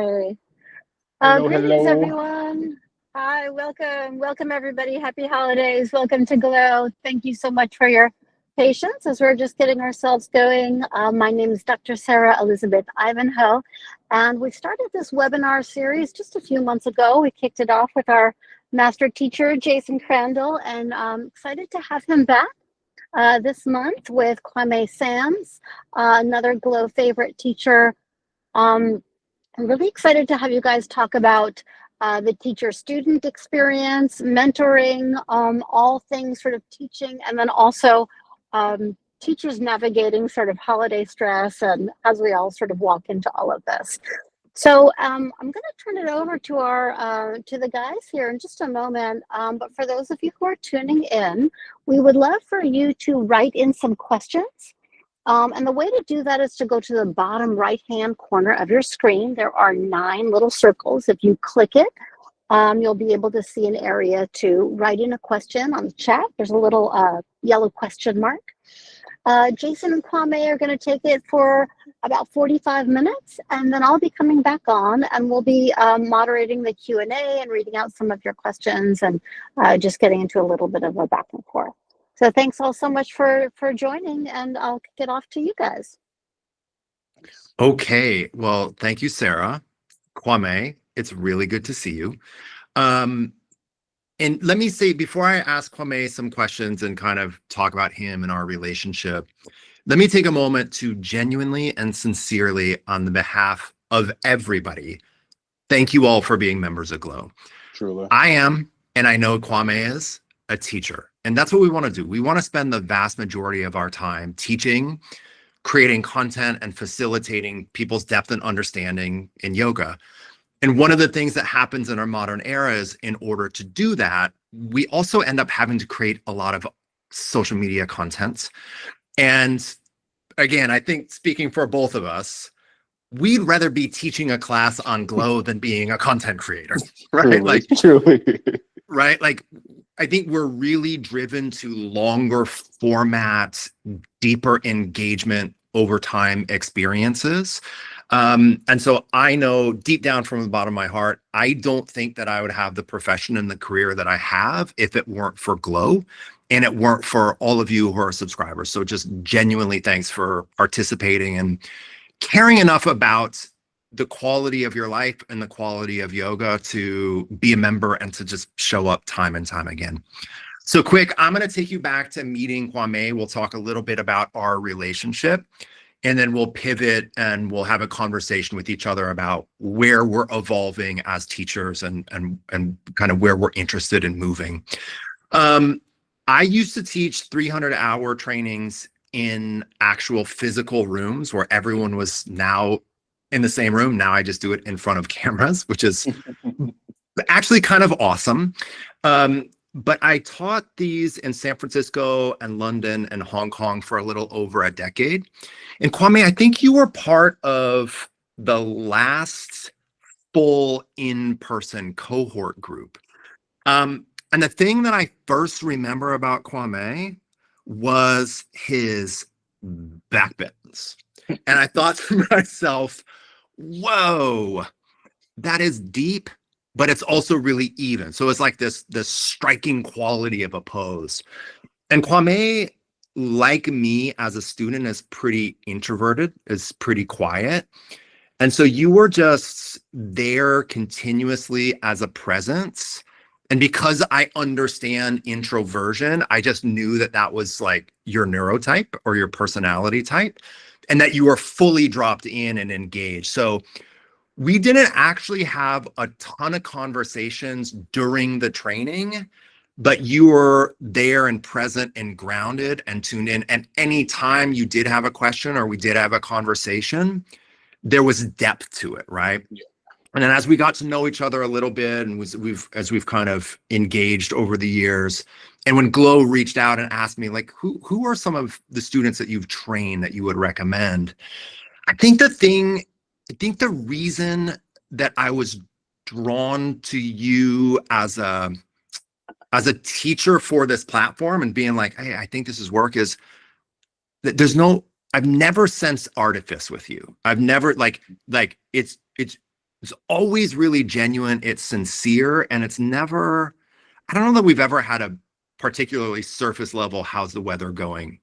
Hi. Hello, Greetings, hello. everyone. Hi, welcome. Welcome, everybody. Happy holidays. Welcome to Glow. Thank you so much for your patience as we're just getting ourselves going. My name is Dr. Sarah Elizabeth Ivanhoe, and we started this webinar series just a few months ago. We kicked it off with our master teacher, Jason Crandell, and I'm excited to have him back this month with Quamay Sams, another Glow favorite teacher. I'm really excited to have you guys talk about the teacher-student experience, mentoring, all things sort of teaching, and then also teachers navigating sort of holiday stress and as we all sort of walk into all of this. So I'm going to turn it over to our to the guys here in just a moment. But for those of you who are tuning in, we would love for you to write in some questions. And the way to do that is to go to the bottom right-hand corner of your screen. There are 9 little circles. If you click it, you'll be able to see an area to write in a question on the chat. There's a little yellow question mark. Jason and Quamay are going to take it for about 45 minutes, and then I'll be coming back on, and we'll be moderating the Q&A and reading out some of your questions and just getting into a little bit of a back and forth. So thanks all so much for joining, and I'll kick it off to you guys. Okay, well, thank you, Sarah. Quamay, it's really good to see you. And let me say, before I ask Quamay some questions and kind of talk about him and our relationship, let me take a moment to genuinely and sincerely, on the behalf of everybody, thank you all for being members of Glow. Truly. I am, and I know Quamay is, a teacher. And that's what we want to do. We want to spend the vast majority of our time teaching, creating content, and facilitating people's depth and understanding in yoga. And one of the things that happens in our modern era is, in order to do that, we also end up having to create a lot of social media content. And again, I think speaking for both of us, we'd rather be teaching a class on Glow than being a content creator, right? Truly. Right? Like, I think we're really driven to longer format, deeper engagement over time experiences. And so I know deep down from the bottom of my heart, I don't think that I would have the profession and the career that I have if it weren't for Glow and it weren't for all of you who are subscribers. So just genuinely thanks for participating and caring enough about the quality of your life and the quality of yoga to be a member and to just show up time and time again. So quick, I'm going to take you back to meeting Quamay. We'll talk a little bit about our relationship, and then we'll pivot and we'll have a conversation with each other about where we're evolving as teachers and kind of where we're interested in moving. I used to teach 300-hour trainings in actual physical rooms where everyone was now in the same room. Now I just do it in front of cameras, which is actually kind of awesome. But I taught these in San Francisco and London and Hong Kong for a little over a decade. And Quamay, I think you were part of the last full in-person cohort group. And the thing that I first remember about Quamay was his backbends. And I thought to myself, whoa, that is deep, but it's also really even. So it's like this striking quality of a pose. And Quamay, like me as a student, is pretty introverted, is pretty quiet. And so you were just there continuously as a presence. And because I understand introversion, I just knew that that was like your neurotype or your personality type, and that you were fully dropped in and engaged. So we didn't actually have a ton of conversations during the training, but you were there and present and grounded and tuned in. And anytime you did have a question or we did have a conversation, there was depth to it, right? Yeah. And then as we got to know each other a little bit, and as we've kind of engaged over the years, and when Glow reached out and asked me, like, who are some of the students that you've trained that you would recommend? I think the reason that I was drawn to you as a teacher for this platform and being like, hey, I think this is work, is that I've never sensed artifice with you. I've never like it's It's always really genuine, it's sincere, and it's never, I don't know that we've ever had a particularly surface level, how's the weather going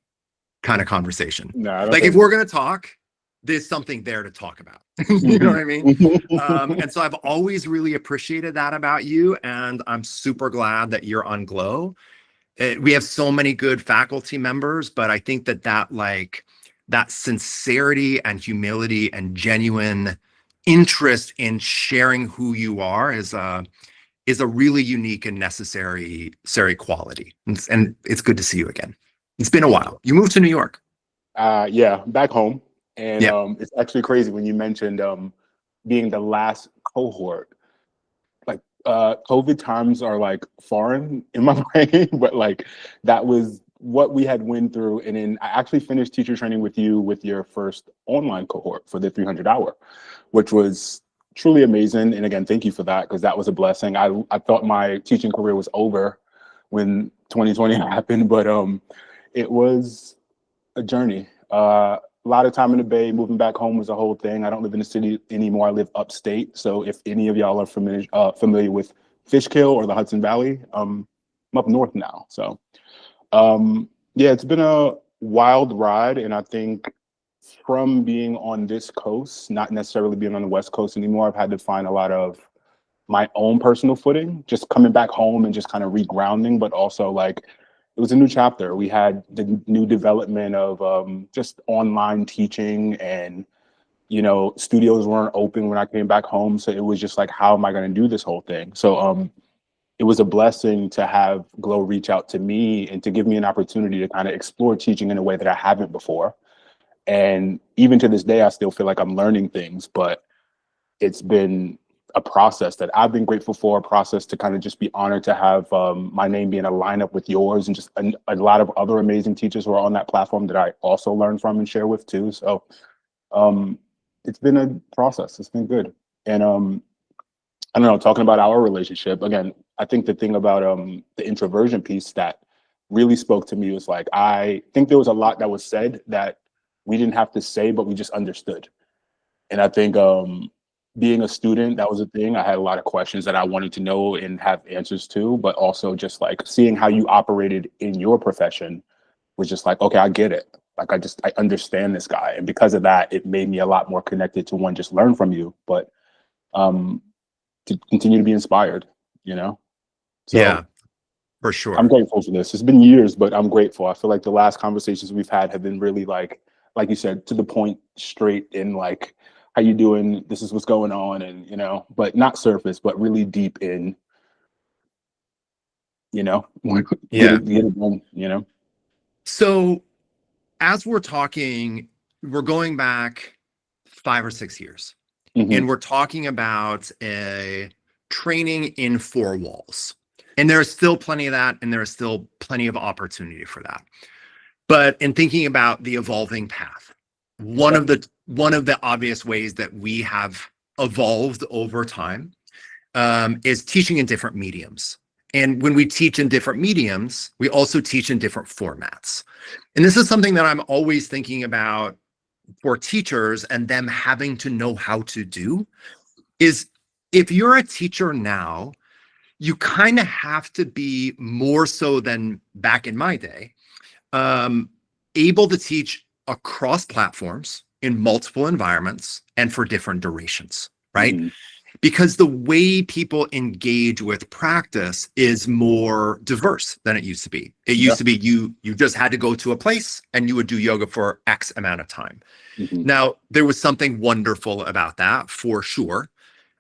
kind of conversation. No, I don't Like if think. we're going to talk, there's something there to talk about. You know what I mean? And so I've always really appreciated that about you. And I'm super glad that you're on Glow. We have so many good faculty members, but I think that sincerity and humility and genuine interest in sharing who you are is a really unique and necessary quality. And it's good to see you again. It's been a while. You moved to New York. Yeah, back home. And Yeah. It's actually crazy when you mentioned being the last cohort. Like COVID times are like foreign in my brain, but like that was what we had went through. And then I actually finished teacher training with you with your first online cohort for the 300-hour, which was truly amazing. And again, thank you for that, because that was a blessing. I thought my teaching career was over when 2020 happened, but it was a journey. A lot of time in the Bay. Moving back home was a whole thing. I don't live in the city anymore. I live upstate. So if any of y'all are familiar with Fishkill or the Hudson Valley, I'm up north now. So yeah, it's been a wild ride. And I think from being on this coast, not necessarily being on the West Coast anymore, I've had to find a lot of my own personal footing, just coming back home and just kind of regrounding, but also like it was a new chapter. We had the new development of just online teaching, and studios weren't open when I came back home. So it was just like, how am I going to do this whole thing? So it was a blessing to have Glow reach out to me and to give me an opportunity to kind of explore teaching in a way that I haven't before. And even to this day, I still feel like I'm learning things, but it's been a process that I've been grateful for, a process to kind of just be honored to have my name be in a lineup with yours and just a lot of other amazing teachers who are on that platform that I also learn from and share with too. So it's been a process. It's been good. And I don't know, talking about our relationship, again, I think the thing about the introversion piece that really spoke to me was like, I think there was a lot that was said that we didn't have to say, but we just understood. And I think being a student, that was a thing. I had a lot of questions that I wanted to know and have answers to, but also just like seeing how you operated in your profession was just like, okay, I get it. Like, I understand this guy. And because of that, it made me a lot more connected to one, just learn from you, but to continue to be inspired, So Yeah, for sure. I'm grateful for this. It's been years, but I'm grateful. I feel like the last conversations we've had have been really like you said, to the point, straight, in like, how you doing? This is what's going on, and but not surface, but really deep in, Yeah. get it done, So as we're talking, we're going back 5 or 6 years, and we're talking about a training in 4 walls. And there's still plenty of that, and there is still plenty of opportunity for that. But in thinking about the evolving path, one of the obvious ways that we have evolved over time is teaching in different mediums. And when we teach in different mediums, we also teach in different formats. And this is something that I'm always thinking about for teachers and them having to know how to do, is if you're a teacher now, you kind of have to be more so than back in my day, able to teach across platforms in multiple environments and for different durations, right? Because the way people engage with practice is more diverse than it used to be. It used to be you just had to go to a place and you would do yoga for X amount of time. Now, there was something wonderful about that, for sure.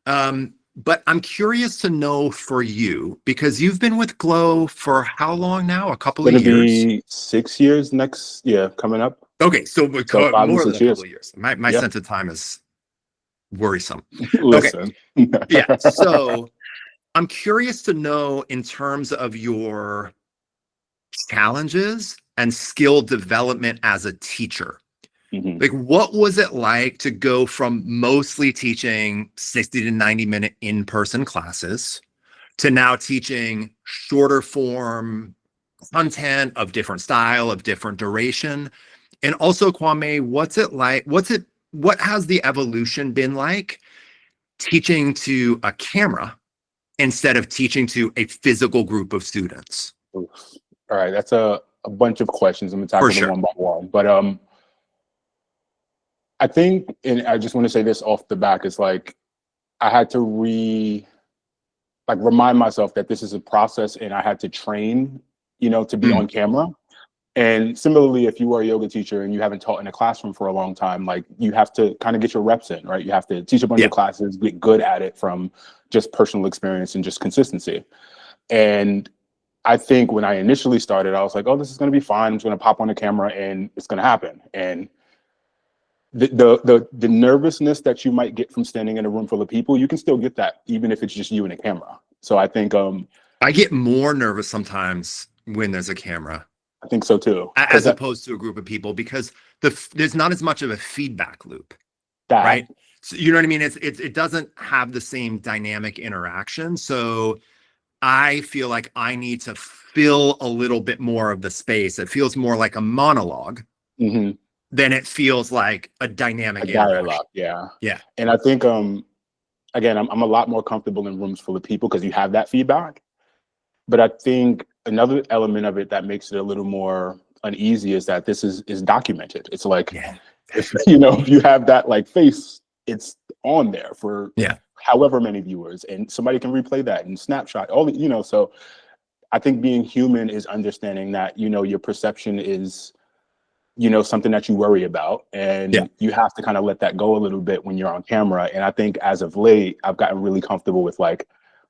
But I'm curious to know for you, because you've been with Glow for how long now? A couple of years? Gonna be 6 years coming up. Okay, so more 5 than to a 6 years. couple of years. My sense of time is worrisome. Listen. Okay. Yeah. So I'm curious to know, in terms of your challenges and skill development as a teacher, like, what was it like to go from mostly teaching 60 to 90-minute in-person classes to now teaching shorter form content of different style, of different duration? And also, Kwame, what's it like? What has the evolution been like teaching to a camera instead of teaching to a physical group of students? Oof. All right, that's a bunch of questions. I'm gonna tackle them one by one. But I think, and I just want to say this off the back, it's like I had to remind myself that this is a process, and I had to train, to be on camera. And similarly, if you are a yoga teacher and you haven't taught in a classroom for a long time, like you have to kind of get your reps in, right? You have to teach a bunch of classes, get good at it from just personal experience and just consistency. And I think when I initially started, I was like, oh, this is going to be fine. I'm just going to pop on the camera and it's going to happen. And the nervousness that you might get from standing in a room full of people, you can still get that even if it's just you and a camera. So I think I get more nervous sometimes when there's a camera. I think so too, as opposed to a group of people, because there's not as much of a feedback loop, right? So, you know what I mean? It doesn't have the same dynamic interaction. So I feel like I need to fill a little bit more of the space. It feels more like a monologue than it feels like a dynamic dialogue. Yeah. And I think again, I'm a lot more comfortable in rooms full of people because you have that feedback. But I think another element of it that makes it a little more uneasy is that this is documented. It's like, if you have that like face, it's on there for however many viewers, and somebody can replay that and snapshot all the, so I think being human is understanding that, your perception is, something that you worry about, and you have to kind of let that go a little bit when you're on camera. And I think as of late, I've gotten really comfortable with like,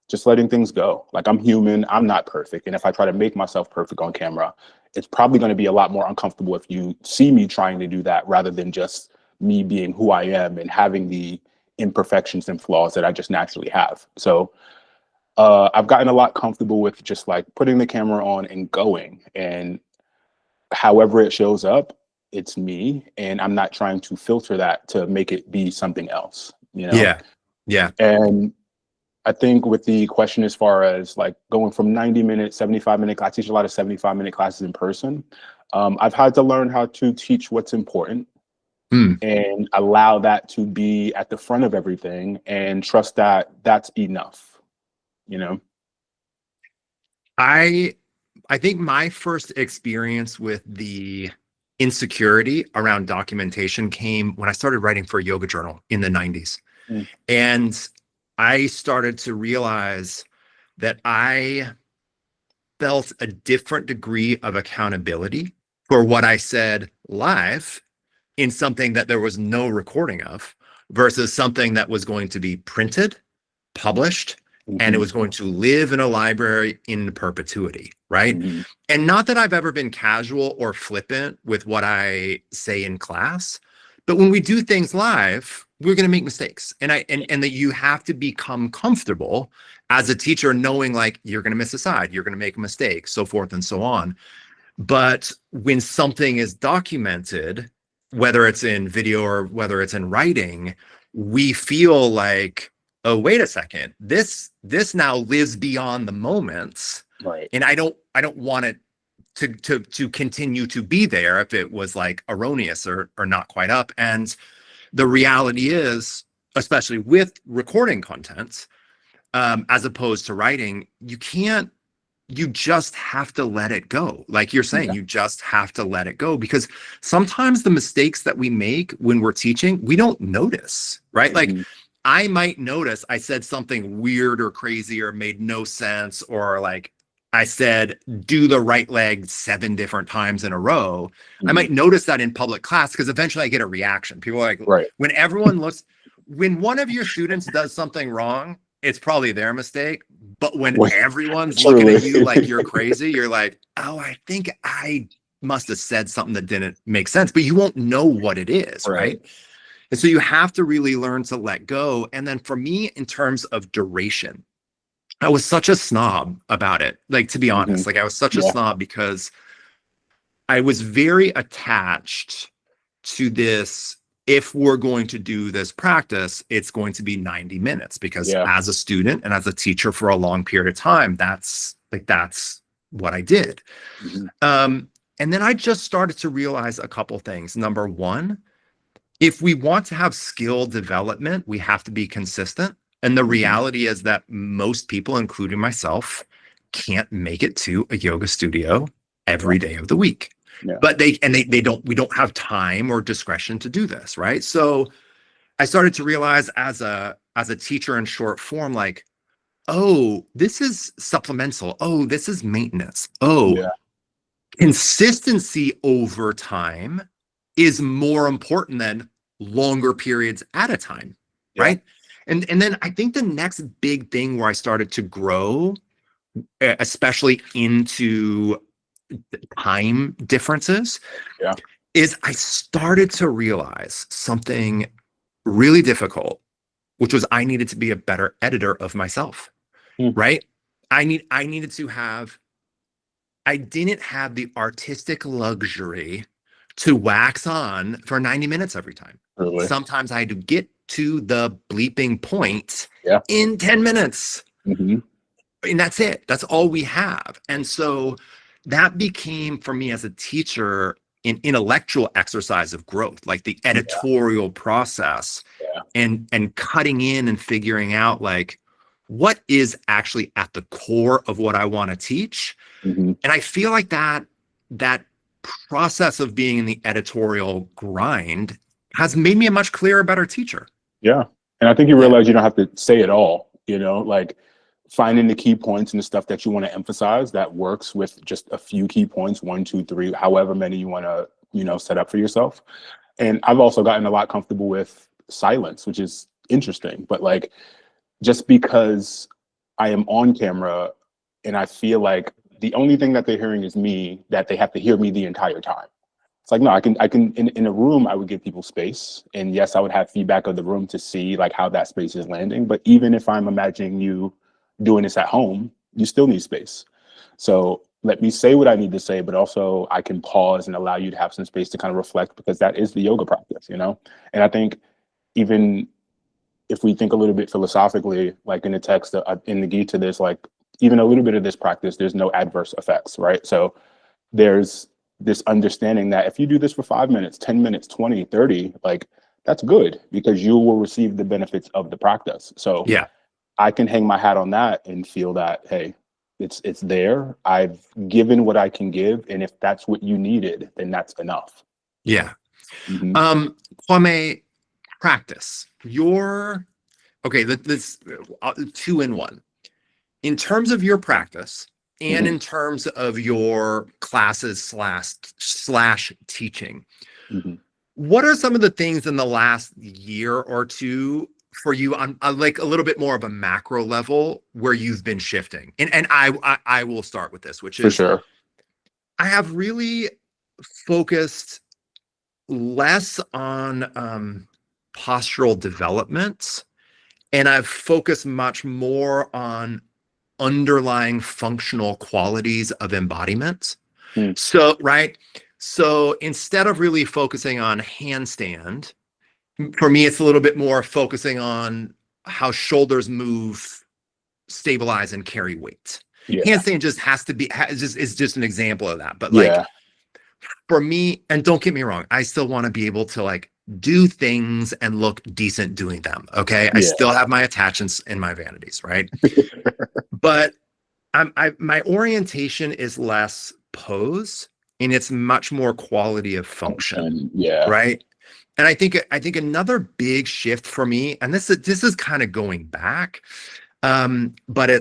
just letting things go. Like, I'm human, I'm not perfect. And if I try to make myself perfect on camera, it's probably going to be a lot more uncomfortable if you see me trying to do that rather than just me being who I am and having the imperfections and flaws that I just naturally have. So I've gotten a lot comfortable with just like putting the camera on and going, and however it shows up, it's me. And I'm not trying to filter that to make it be something else, Yeah. And I think with the question as far as like going from 90-minute, 75-minute, I teach a lot of 75-minute classes in person. I've had to learn how to teach what's important and allow that to be at the front of everything and trust that that's enough, I think my first experience with the insecurity around documentation came when I started writing for a yoga journal in the 90s. And I started to realize that I felt a different degree of accountability for what I said live in something that there was no recording of versus something that was going to be printed, published, and it was going to live in a library in perpetuity, right? And not that I've ever been casual or flippant with what I say in class, but when we do things live, we're going to make mistakes. And that you have to become comfortable as a teacher knowing like you're going to miss a side, you're going to make a mistake, so forth and so on. But when something is documented, whether it's in video or whether it's in writing, we feel like, oh, wait a second, this now lives beyond the moments. Right. And I don't want it to continue to be there if it was like erroneous or not quite up. And the reality is, especially with recording content, as opposed to writing, you just have to let it go. Like you're saying, you just have to let it go, because sometimes the mistakes that we make when we're teaching, we don't notice, right? Like I might notice I said something weird or crazy or made no sense, or like I said, do the right leg 7 different times in a row. I might notice that in public class because eventually I get a reaction. People are like, when everyone looks, when one of your students does something wrong, it's probably their mistake. But when everyone's looking at you like you're crazy, you're like, oh, I think I must have said something that didn't make sense, but you won't know what it is, right? And so you have to really learn to let go. And then for me, in terms of duration, I was such a snob about it. Like, to be honest, like I was such a snob because I was very attached to this. If we're going to do this practice, it's going to be 90 minutes because as a student and as a teacher for a long period of time, that's what I did. And then I just started to realize a couple things. Number one, if we want to have skill development, we have to be consistent. And the reality is that most people, including myself, can't make it to a yoga studio every day of the week. Yeah. But we don't have time or discretion to do this, right? So I started to realize as a teacher in short form, like, oh, this is supplemental. Oh, this is maintenance. Oh, Yeah. consistency over time is more important than longer periods at a time, right? And then I think the next big thing where I started to grow, especially into time differences, is I started to realize something really difficult, which was I needed to be a better editor of myself, right? I didn't have the artistic luxury to wax on for 90 minutes every time. Really? Sometimes I had to get to the bleeping point in 10 minutes. And that's it. That's all we have. And so that became, for me as a teacher, an intellectual exercise of growth, like the editorial process and cutting in and figuring out like what is actually at the core of what I want to teach. And I feel like that process of being in the editorial grind has made me a much clearer, better teacher. Yeah. And I think you realize you don't have to say it all, you know, like finding the key points and the stuff that you want to emphasize that works with just a few key points, 1, 2, 3, however many you want to, you know, set up for yourself. And I've also gotten a lot comfortable with silence, which is interesting, but like, just because I am on camera and I feel like the only thing that they're hearing is me, that they have to hear me the entire time. It's like, no, I can in a room, I would give people space. And yes, I would have feedback of the room to see like how that space is landing. But even if I'm imagining you doing this at home, you still need space. So let me say what I need to say, but also I can pause and allow you to have some space to kind of reflect, because that is the yoga practice, you know? And I think even if we think a little bit philosophically, like in the text, in the Gita, there's like, even a little bit of this practice, there's no adverse effects, right? So there's this understanding that if you do this for 5 minutes, 10 minutes, 20, 30, like that's good, because you will receive the benefits of the practice. So I can hang my hat on that and feel that, hey, it's there. I've given what I can give. And if that's what you needed, then that's enough. Yeah. Quamay, practice. This 2 in 1. In terms of your practice and in terms of your classes slash teaching, what are some of the things in the last year or two for you on like a little bit more of a macro level where you've been shifting? And I will start with this, which is, for sure, I have really focused less on postural development, and I've focused much more on underlying functional qualities of embodiment. So instead of really focusing on handstand, for me, it's a little bit more focusing on how shoulders move, stabilize, and carry weight. Handstand just has to be, is just an example of that. But like, for me, and don't get me wrong, I still want to be able to like do things and look decent doing them. Okay. I still have my attachments and my vanities, right? But my orientation is less pose, and it's much more quality of function. Right. And I think another big shift for me, and this is kind of going back, but I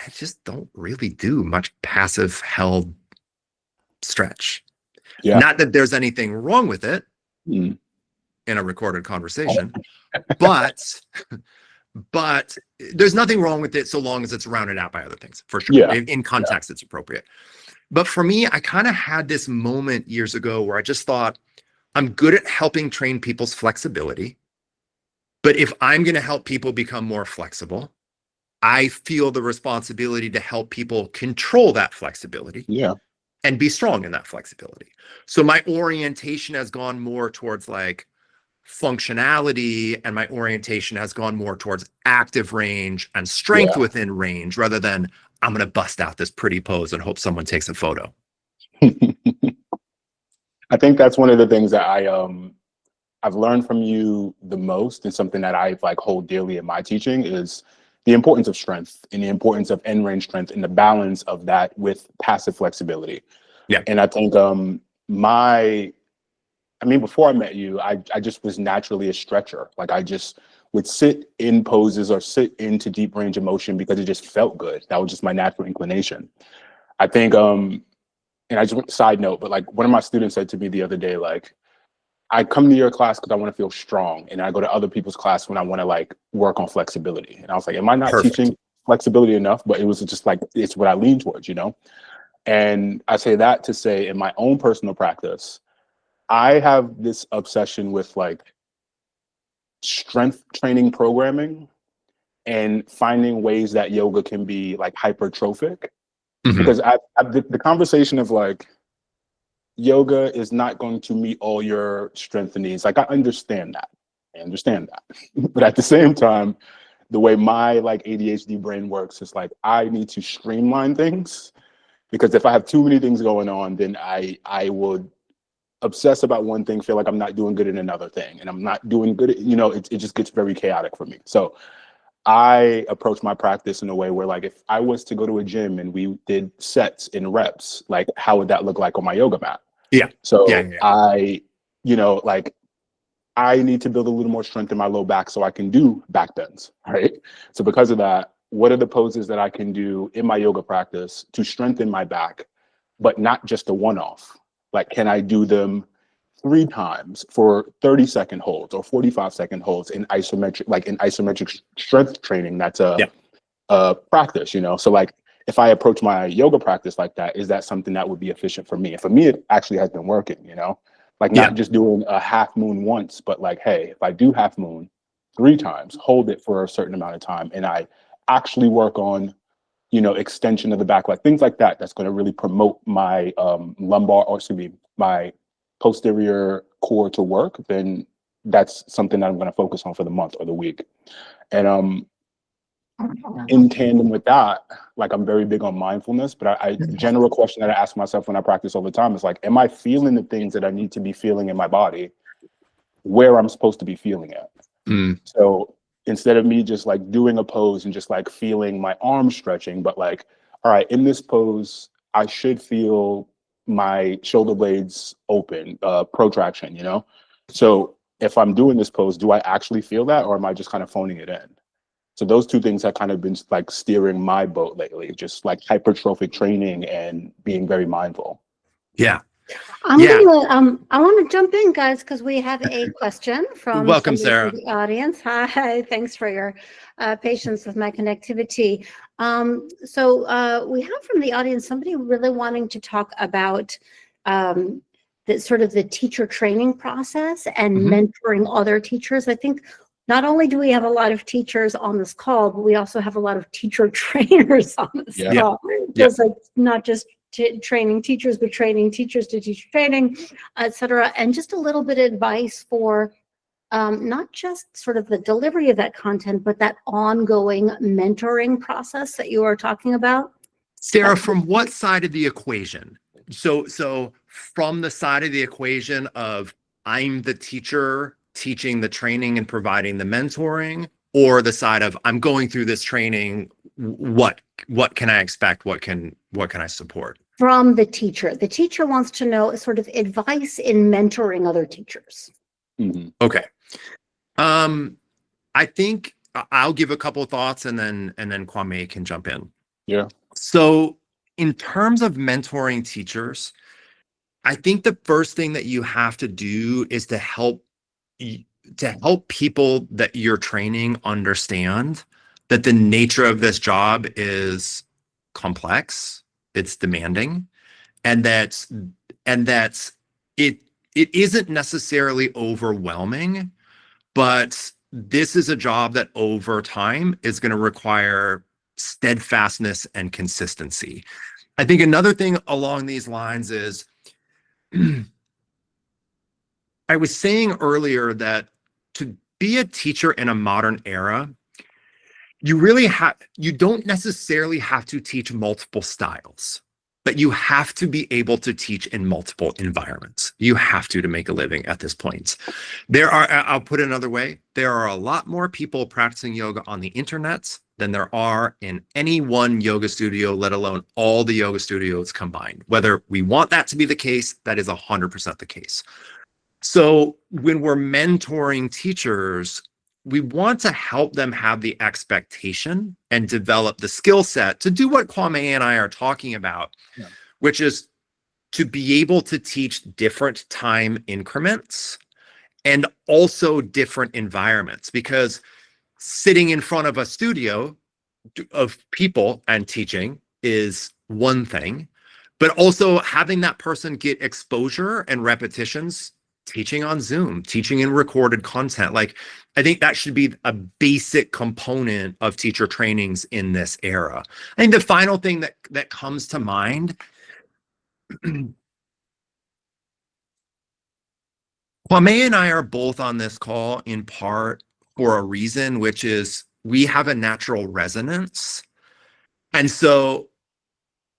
just don't really do much passive held stretch. Not that there's anything wrong with it in a recorded conversation, but there's nothing wrong with it so long as it's rounded out by other things, for sure. In context, it's appropriate. But for me, I kind of had this moment years ago where I just thought, I'm good at helping train people's flexibility, but if I'm going to help people become more flexible, I feel the responsibility to help people control that flexibility. And be strong in that flexibility. So my orientation has gone more towards like functionality, and my orientation has gone more towards active range and strength within range, rather than I'm going to bust out this pretty pose and hope someone takes a photo. I think that's one of the things that I I've learned from you the most, and something that I like hold dearly in my teaching, is the importance of strength and the importance of end range strength and the balance of that with passive flexibility. Yeah. And I think before I met you, I just was naturally a stretcher. Like I just would sit in poses or sit into deep range of motion because it just felt good. That was just my natural inclination. I think, and I just side note, but like one of my students said to me the other day, like, I come to your class because I want to feel strong, and I go to other people's class when I want to like work on flexibility. And I was like, am I not Perfect. teaching flexibility enough? But it was just like, it's what I lean towards, you know? And I say that to say, in my own personal practice, I have this obsession with like strength training programming and finding ways that yoga can be like hypertrophic. Mhm. Because the conversation of like, yoga is not going to meet all your strength needs. Like I understand that. But at the same time, the way my like ADHD brain works is like I need to streamline things, because if I have too many things going on, then I would obsess about one thing, feel like I'm not doing good in another thing, and I'm not doing good. It just gets very chaotic for me. So I approach my practice in a way where like if I was to go to a gym and we did sets and reps, like how would that look like on my yoga mat? Yeah. So Yeah. I need to build a little more strength in my low back so I can do back bends, right? So because of that, what are the poses that I can do in my yoga practice to strengthen my back, but not just a one-off? Like, can I do them 3 times for 30-second holds or 45-second holds in isometric strength training? That's a practice, So like, if I approach my yoga practice like that, is that something that would be efficient for me? And for me, it actually has been working, like not just doing a half moon once, but like, hey, if I do half moon 3 times, hold it for a certain amount of time, and I actually work on, extension of the back, like things like that, that's going to really promote my my posterior core to work, then that's something that I'm going to focus on for the month or the week. And in tandem with that, like I'm very big on mindfulness, but I general question that I ask myself when I practice all the time is like, am I feeling the things that I need to be feeling in my body where I'm supposed to be feeling it? So instead of me just like doing a pose and just like feeling my arm stretching, but like, all right, in this pose, I should feel my shoulder blades open, protraction, So if I'm doing this pose, do I actually feel that, or am I just kind of phoning it in? So those 2 things have kind of been like steering my boat lately, just like hypertrophic training and being very mindful. Yeah. I want to jump in, guys, because we have a question from Welcome, somebody Sarah. from the audience. Hi, thanks for your patience with my connectivity. So we have from the audience somebody really wanting to talk about the teacher training process and mentoring other teachers. I think not only do we have a lot of teachers on this call, but we also have a lot of teacher trainers on this call. Just like not just training teachers, but training teachers to teacher training, et cetera. And just a little bit of advice for not just sort of the delivery of that content, but that ongoing mentoring process that you are talking about. Sarah, from what side of the equation? So from the side of the equation of I'm the teacher teaching the training and providing the mentoring, or the side of I'm going through this training, what can I expect? What can I support? From the teacher. The teacher wants to know sort of advice in mentoring other teachers. Okay. I think I'll give a couple of thoughts and then Quamay can jump in. Yeah. So in terms of mentoring teachers, I think the first thing that you have to do is to help people that you're training understand that the nature of this job is complex, it's demanding, and that it isn't necessarily overwhelming, but this is a job that over time is going to require steadfastness and consistency. I think another thing along these lines is I was saying earlier that to be a teacher in a modern era, you don't necessarily have to teach multiple styles. but you have to be able to teach in multiple environments. You have to make a living at this point. I'll put it another way, there are a lot more people practicing yoga on the internet than there are in any one yoga studio, let alone all the yoga studios combined. Whether we want that to be the case, that is 100% the case. So when we're mentoring teachers, we want to help them have the expectation and develop the skill set to do what Quamay and I are talking about, which is to be able to teach different time increments and also different environments. Because sitting in front of a studio of people and teaching is one thing, but also having that person get exposure and repetitions teaching on Zoom, teaching in recorded content. Like, I think that should be a basic component of teacher trainings in this era. I think the final thing that comes to mind, Quamay and I are both on this call in part for a reason, which is we have a natural resonance. And so,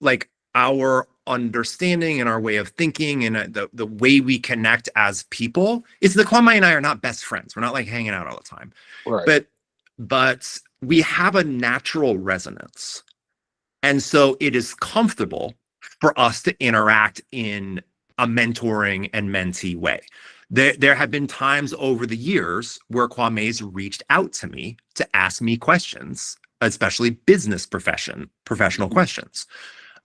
like, our understanding and our way of thinking and the way we connect as people is the Quamay and I are not best friends. We're not like hanging out all the time, Right. but we have a natural resonance. And so it is comfortable for us to interact in a mentoring and mentee way. There have been times over the years where Kwamay's reached out to me to ask me questions, especially business professional questions.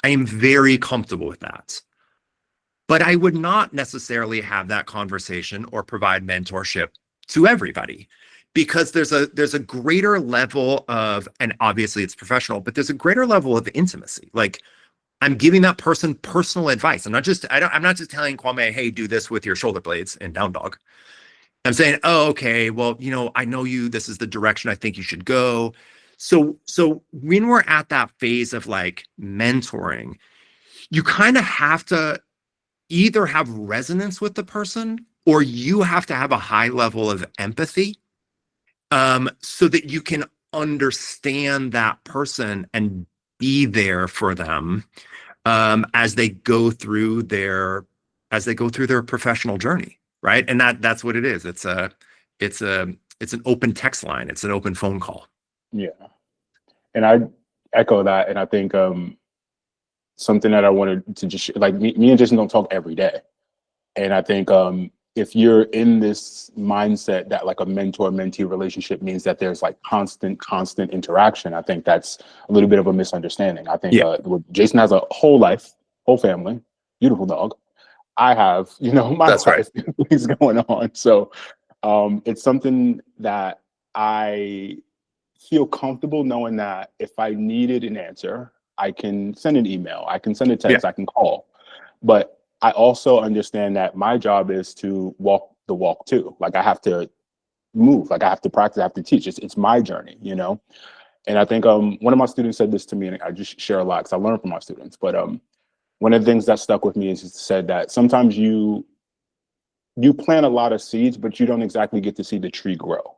I am very comfortable with that. But I would not necessarily have that conversation or provide mentorship to everybody, because there's a greater level of, and obviously it's professional, but there's a greater level of intimacy. Like, I'm giving that person personal advice. I'm not just telling Quamay, hey, do this with your shoulder blades in down dog. I'm saying, oh, okay, well, I know you, this is the direction I think you should go. So when we're at that phase of like mentoring, you kind of have to either have resonance with the person, or you have to have a high level of empathy, so that you can understand that person and be there for them, as they go through their professional journey, right? And that's what it is. It's an open text line. It's an open phone call. Yeah. And I echo that. And I think something that I wanted to just like, me and Jason don't talk every day. And I think if you're in this mindset that like a mentor-mentee relationship means that there's like constant interaction, I think that's a little bit of a misunderstanding. I think Jason has a whole life, whole family, beautiful dog. I have, my That's life, things going on. So it's something that I feel comfortable knowing that if I needed an answer, I can send an email, I can send a text, I can call. But I also understand that my job is to walk the walk too. Like, I have to move, like I have to practice, I have to teach. It's my journey, And I think one of my students said this to me, and I just share a lot because I learn from my students. But one of the things that stuck with me is he said that sometimes you plant a lot of seeds, but you don't exactly get to see the tree grow.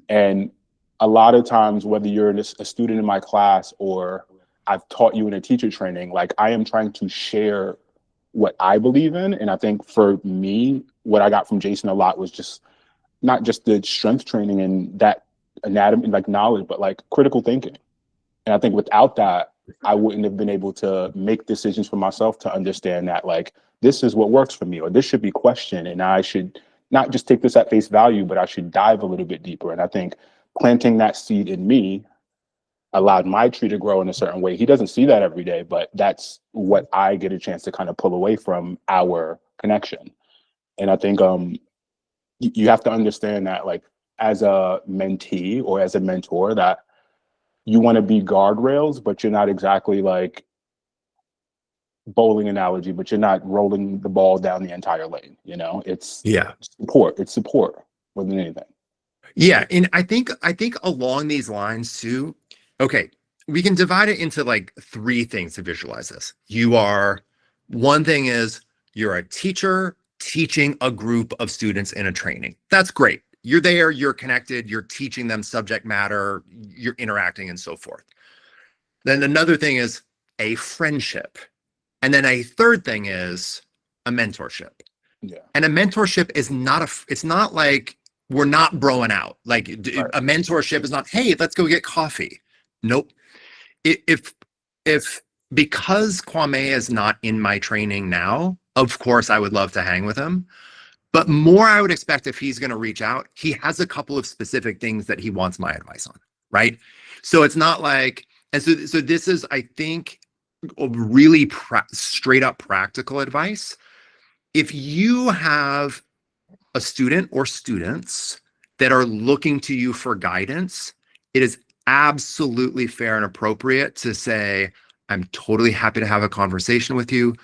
And a lot of times, whether you're a student in my class or I've taught you in a teacher training, like, I am trying to share what I believe in. And I think for me, what I got from Jason a lot was just not just the strength training and that anatomy, like knowledge, but like critical thinking. And I think without that, I wouldn't have been able to make decisions for myself to understand that, like, this is what works for me, or this should be questioned. And I should not just take this at face value, but I should dive a little bit deeper. And I think planting that seed in me allowed my tree to grow in a certain way. He doesn't see that every day, but that's what I get a chance to kind of pull away from our connection. And I think you have to understand that, like, as a mentee or as a mentor, that you want to be guardrails, but you're not exactly like bowling analogy, but you're not rolling the ball down the entire lane. It's support. It's support more than anything. Yeah, and I think along these lines too. Okay, we can divide it into like three things to visualize this. One thing is you're a teacher teaching a group of students in a training. That's great. You're there, you're connected, you're teaching them subject matter, you're interacting and so forth. Then another thing is a friendship. And then a third thing is a mentorship. Yeah. And a mentorship is it's not like we're not broing out. Like Right. a mentorship is not, hey, let's go get coffee. Nope. If because Quamay is not in my training now, of course I would love to hang with him. But more I would expect if he's going to reach out, he has a couple of specific things that he wants my advice on, right? So it's not like, and so this is, I think, a really straight up practical advice. If you have a student or students that are looking to you for guidance, it is absolutely fair and appropriate to say, I'm totally happy to have a conversation with you.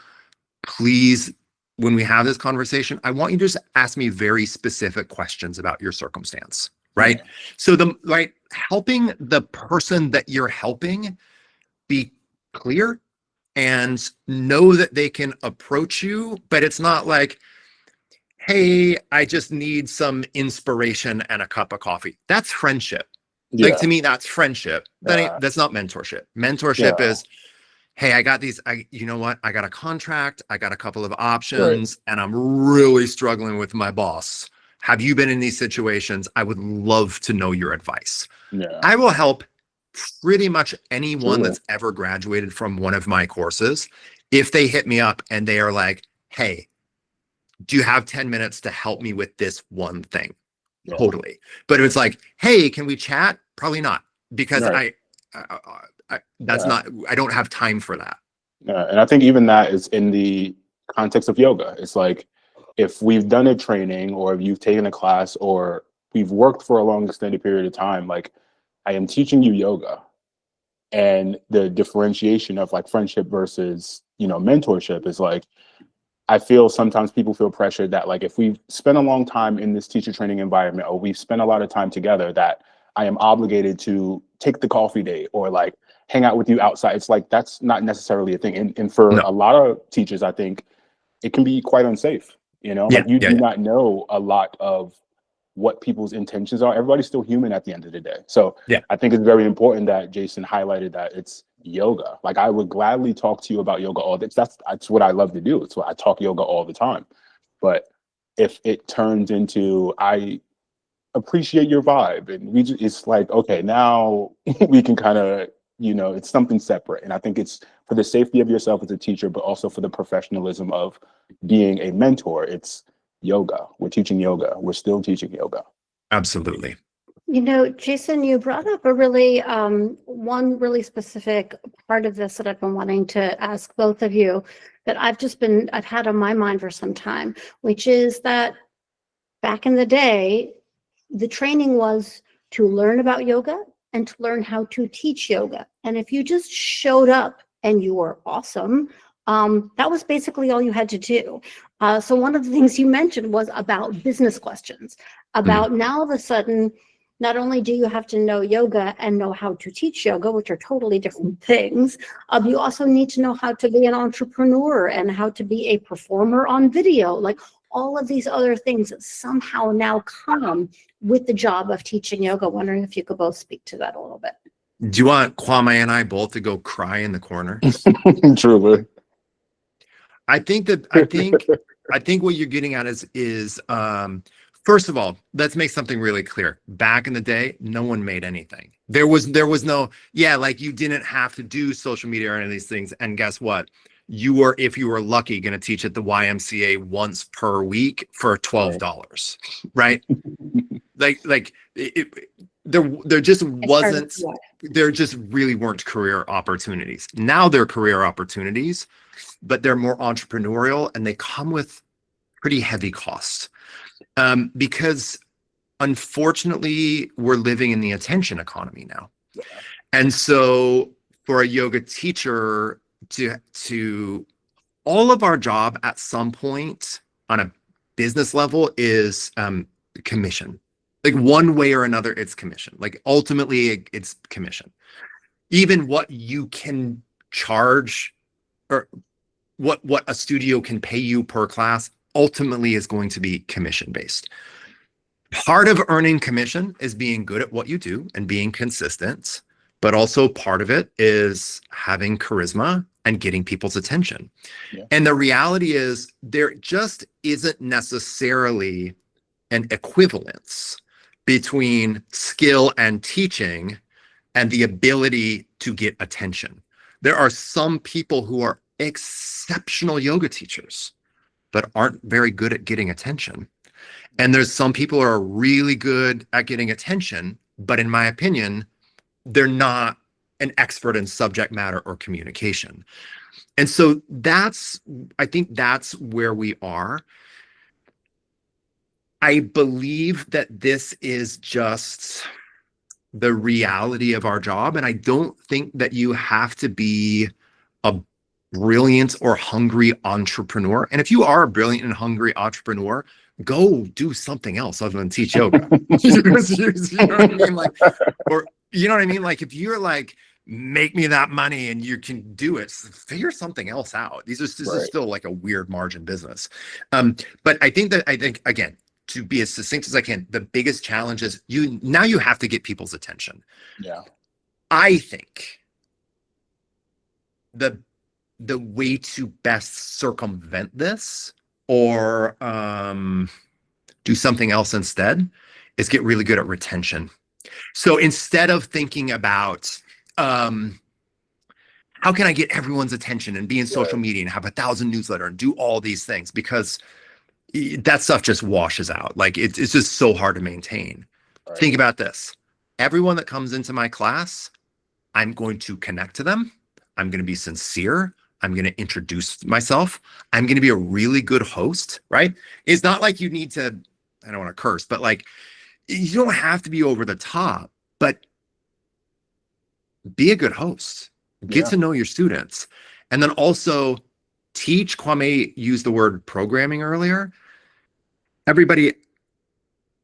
Please, when we have this conversation, I want you to just ask me very specific questions about your circumstance, right? Yeah. So helping the person that you're helping be clear and know that they can approach you, but it's not like, hey, I just need some inspiration and a cup of coffee. That's friendship. Yeah. Like, to me, that's friendship. That's not mentorship. Mentorship is, hey, I got these, you know what? I got a contract, I got a couple of options, and I'm really struggling with my boss. Have you been in these situations? I would love to know your advice. Yeah. I will help pretty much anyone that's ever graduated from one of my courses if they hit me up and they are like, hey, do you have 10 minutes to help me with this one thing? Yeah. Totally. But if it's like, hey, can we chat? Probably not, because that's not, I don't have time for that. And I think even that is in the context of yoga. It's like, if we've done a training or if you've taken a class or we've worked for a long extended period of time, like, I am teaching you yoga, and the differentiation of like friendship versus, mentorship is like, I feel sometimes people feel pressured that like, if we've spent a long time in this teacher training environment, or we've spent a lot of time together, that I am obligated to take the coffee date or like hang out with you outside. It's like, that's not necessarily a thing. And for a lot of teachers, I think it can be quite unsafe, like you do not know a lot of what people's intentions are. Everybody's still human at the end of the day. So I think it's very important that Jason highlighted that it's yoga. Like, I would gladly talk to you about yoga all this. That's what I love to do. It's what I talk yoga all the time. But if it turns into, I appreciate your vibe, and it's like, okay, now we can kind of, it's something separate. And I think it's for the safety of yourself as a teacher, but also for the professionalism of being a mentor. It's yoga. We're teaching yoga. We're still teaching yoga. Absolutely. Jason, you brought up a really one really specific part of this that I've been wanting to ask both of you, that I've had on my mind for some time, which is that back in the day, the training was to learn about yoga and to learn how to teach yoga. And if you just showed up and you were awesome, that was basically all you had to do. So one of the things you mentioned was about business questions, about now all of a sudden, not only do you have to know yoga and know how to teach yoga, which are totally different things, you also need to know how to be an entrepreneur and how to be a performer on video. Like, all of these other things that somehow now come with the job of teaching yoga. Wondering if you could both speak to that a little bit. Do you want Quamay and I both to go cry in the corner? Truly. I think what you're getting at is first of all, let's make something really clear. Back in the day, no one made anything. There was no, like, you didn't have to do social media or any of these things. And guess what? You were, if you were lucky, going to teach at the YMCA once per week for $12, right? There just wasn't, there just really weren't career opportunities. Now there are career opportunities, but they're more entrepreneurial and they come with pretty heavy costs. Because unfortunately, we're living in the attention economy now. Yeah. And so for a yoga teacher to all of our job at some point on a business level is commission. Like, one way or another, it's commission. Like, ultimately, it's commission. Even what you can charge, or what a studio can pay you per class, ultimately is going to be commission based. Part of earning commission is being good at what you do and being consistent, but also part of it is having charisma and getting people's attention. Yeah. And the reality is there just isn't necessarily an equivalence between skill and teaching and the ability to get attention. There are some people who are exceptional yoga teachers, but aren't very good at getting attention. And there's some people who are really good at getting attention, but in my opinion, they're not an expert in subject matter or communication. And so I think that's where we are. I believe that this is just the reality of our job. And I don't think that you have to be a brilliant or hungry entrepreneur. And if you are a brilliant and hungry entrepreneur, go do something else other than teach yoga. You know what I mean? Like, or you know what I mean? Like if you're like, make me that money and you can do it, figure something else out. This is still like a weird margin business. But I think again, to be as succinct as I can, the biggest challenge is you have to get people's attention. Yeah. I think the way to best circumvent this or do something else instead is get really good at retention. So instead of thinking about how can I get everyone's attention and be in social media and have 1,000 newsletter and do all these things, because that stuff just washes out. Like it's just so hard to maintain. Right. Think about this. Everyone that comes into my class, I'm going to connect to them. I'm going to be sincere. I'm going to introduce myself. I'm going to be a really good host, right? It's not like you need to, I don't want to curse, but like, you don't have to be over the top, but be a good host. Get to know your students. And then also teach. Quamay used the word programming earlier. Everybody,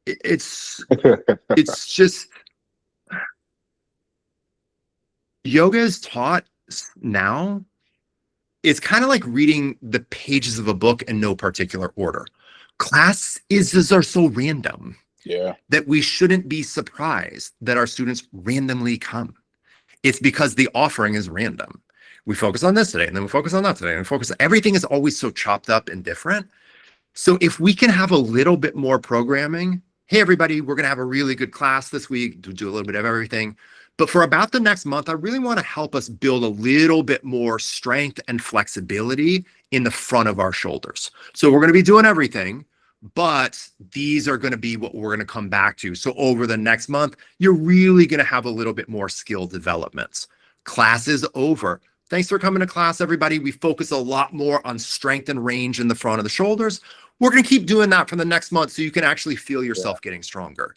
it's just, yoga is taught now. It's kind of like reading the pages of a book in no particular order. Classes are so random that we shouldn't be surprised that our students randomly come. It's because the offering is random. We focus on this today, and then we focus on that today, and everything is always so chopped up and different. So if we can have a little bit more programming, hey, everybody, we're going to have a really good class this week, do a little bit of everything. But for about the next month, I really want to help us build a little bit more strength and flexibility in the front of our shoulders. So we're going to be doing everything, but these are going to be what we're going to come back to. So over the next month, you're really going to have a little bit more skill developments. Class is over. Thanks for coming to class, everybody. We focus a lot more on strength and range in the front of the shoulders. We're going to keep doing that for the next month so you can actually feel yourself getting stronger.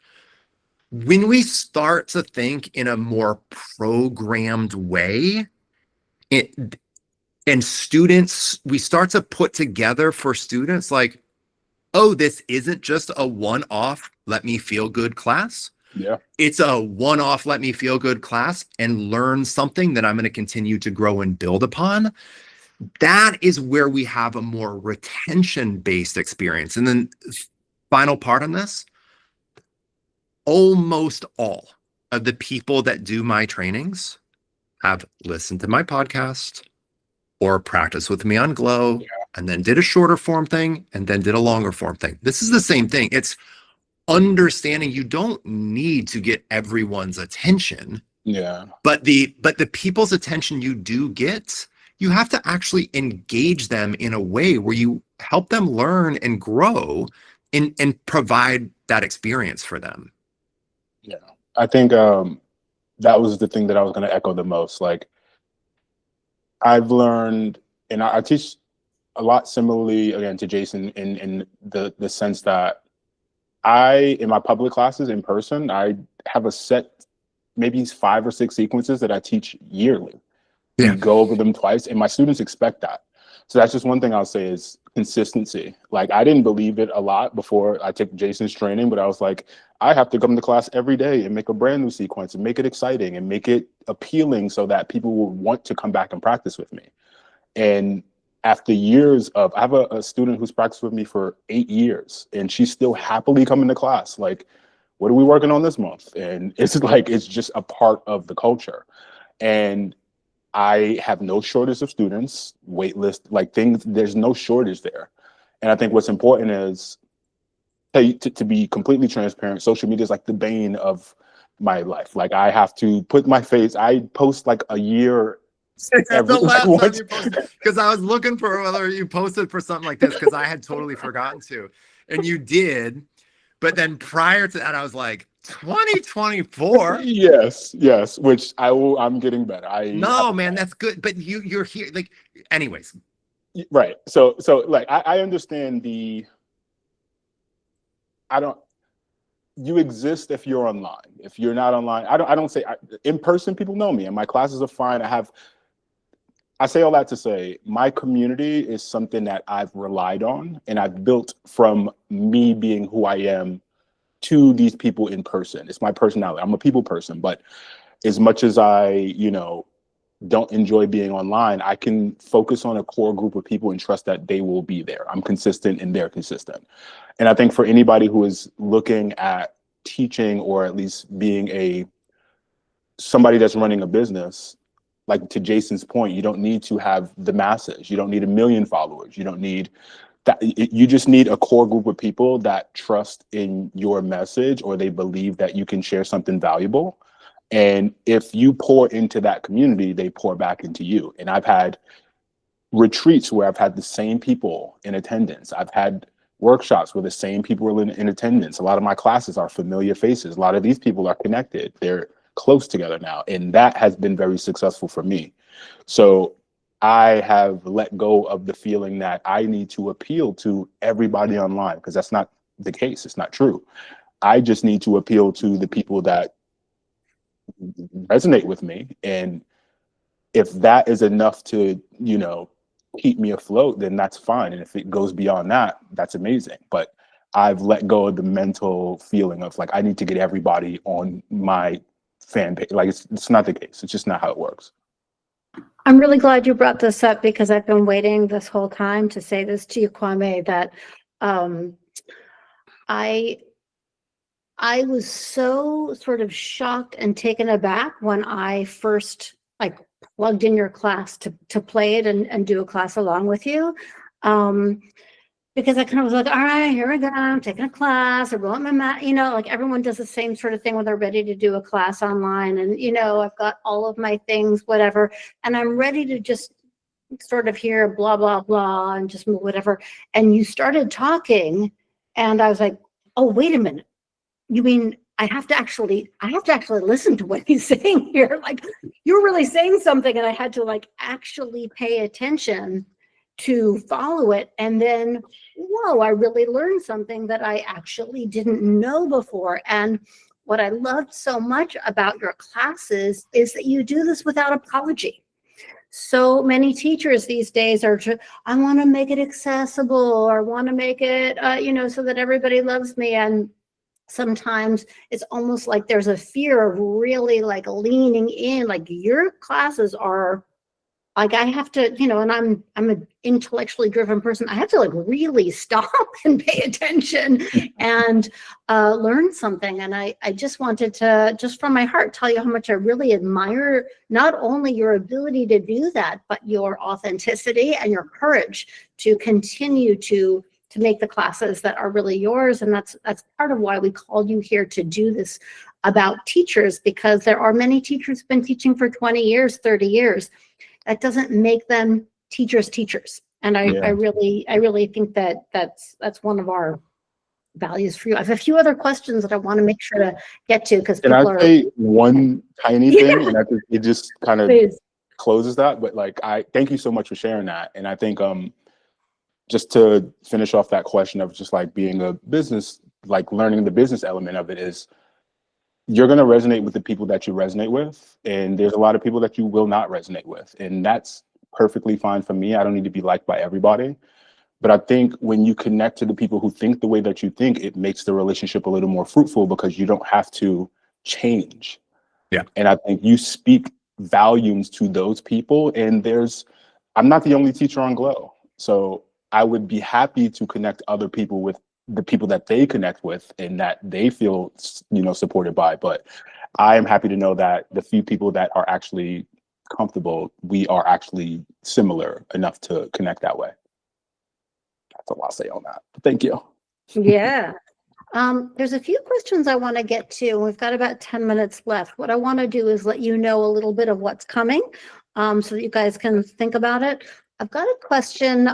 When we start to think in a more programmed way, and students, we start to put together for students like, oh, this isn't just a one-off, let me feel good class. Yeah. It's a one-off, let me feel good class and learn something that I'm going to continue to grow and build upon. That is where we have a more retention-based experience. And then final part on this, almost all of the people that do my trainings have listened to my podcast or practiced with me on Glow and then did a shorter form thing and then did a longer form thing. This is the same thing. It's understanding you don't need to get everyone's attention. Yeah. But the people's attention you do get, you have to actually engage them in a way where you help them learn and grow and provide that experience for them. Yeah. I think that was the thing that I was going to echo the most. Like, I've learned, and I teach a lot similarly, again, to Jason in the sense that in my public classes in person, I have a set, maybe 5 or 6 sequences that I teach yearly. Yeah. We go over them twice, and my students expect that. So that's just one thing I'll say is consistency. Like, I didn't believe it a lot before I took Jason's training, but I was like, I have to come to class every day and make a brand new sequence and make it exciting and make it appealing so that people will want to come back and practice with me. And after years of, I have a student who's practiced with me for 8 years, and she's still happily coming to class. Like, what are we working on this month? And it's like, it's just a part of the culture. And I have no shortage of students, wait list, like things, there's no shortage there. And I think what's important is to be completely transparent, social media is like the bane of my life. Like I have to put my face, I post like a year every The last time once. you posted, because I was looking for whether you posted for something like this, because I had totally forgotten to, and you did. But then prior to that, I was like, 2024. Yes, which I'm getting better. No, man, that's good. But you're here, like, anyways. Right. So like I understand you exist if you're online. If you're not online, I don't say in person, people know me and my classes are fine. I say all that to say my community is something that I've relied on and I've built from me being who I am to these people in person. It's my personality. I'm a people person, but as much as I, don't enjoy being online, I can focus on a core group of people and trust that they will be there. I'm consistent and they're consistent. And I think for anybody who is looking at teaching or at least being somebody that's running a business, like to Jason's point, you don't need to have the masses. You don't need 1 million followers. You don't need that. You just need a core group of people that trust in your message or they believe that you can share something valuable. And if you pour into that community, they pour back into you. And I've had retreats where I've had the same people in attendance. I've had workshops where the same people are in attendance. A lot of my classes are familiar faces. A lot of these people are connected. They're close together now. And that has been very successful for me. So I have let go of the feeling that I need to appeal to everybody online, because that's not the case. It's not true. I just need to appeal to the people that resonate with me. And if that is enough to, keep me afloat, then that's fine. And if it goes beyond that, that's amazing. But I've let go of the mental feeling of like, I need to get everybody on my fan page. Like it's not the case. It's just not how it works. I'm really glad you brought this up because I've been waiting this whole time to say this to you, Quamay, that I was so sort of shocked and taken aback when I first plugged in your class to play it and do a class along with you. Because I kind of was like, all right, here we go. I'm taking a class. I wrote my mat, like everyone does the same sort of thing when they're ready to do a class online. And, I've got all of my things, whatever. And I'm ready to just sort of hear blah, blah, blah, and just move whatever. And you started talking and I was like, oh, wait a minute. You mean I have to actually listen to what he's saying here? Like, you're really saying something. And I had to actually pay attention to follow it. And then, whoa, I really learned something that I actually didn't know before. And what I loved so much about your classes is that you do this without apology. So many teachers these days are, I want to make it accessible or want to make it, so that everybody loves me. And sometimes it's almost like there's a fear of really leaning in, your classes are I have to, and I'm an intellectually driven person. I have to really stop and pay attention and learn something. And I just wanted to, just from my heart, tell you how much I really admire not only your ability to do that, but your authenticity and your courage to continue to make the classes that are really yours. And that's part of why we called you here to do this about teachers, because there are many teachers who've been teaching for 20 years, 30 years. That doesn't make them teachers. And I really think that that's one of our values for you. I have a few other questions that I want to make sure to get to because Can I say one tiny thing? And I think it just kind of closes that. But I thank you so much for sharing that. And I think just to finish off that question of just being a business, learning the business element of it is, you're going to resonate with the people that you resonate with. And there's a lot of people that you will not resonate with. And that's perfectly fine for me. I don't need to be liked by everybody. But I think when you connect to the people who think the way that you think, it makes the relationship a little more fruitful because you don't have to change. Yeah. And I think you speak volumes to those people. And I'm not the only teacher on Glow. So I would be happy to connect other people with the people that they connect with and that they feel, supported by. But I am happy to know that the few people that are actually comfortable, we are actually similar enough to connect that way. That's all I'll say on that. Thank you. Yeah. There's a few questions I want to get to. We've got about 10 minutes left. What I want to do is let you know a little bit of what's coming, so that you guys can think about it. I've got a question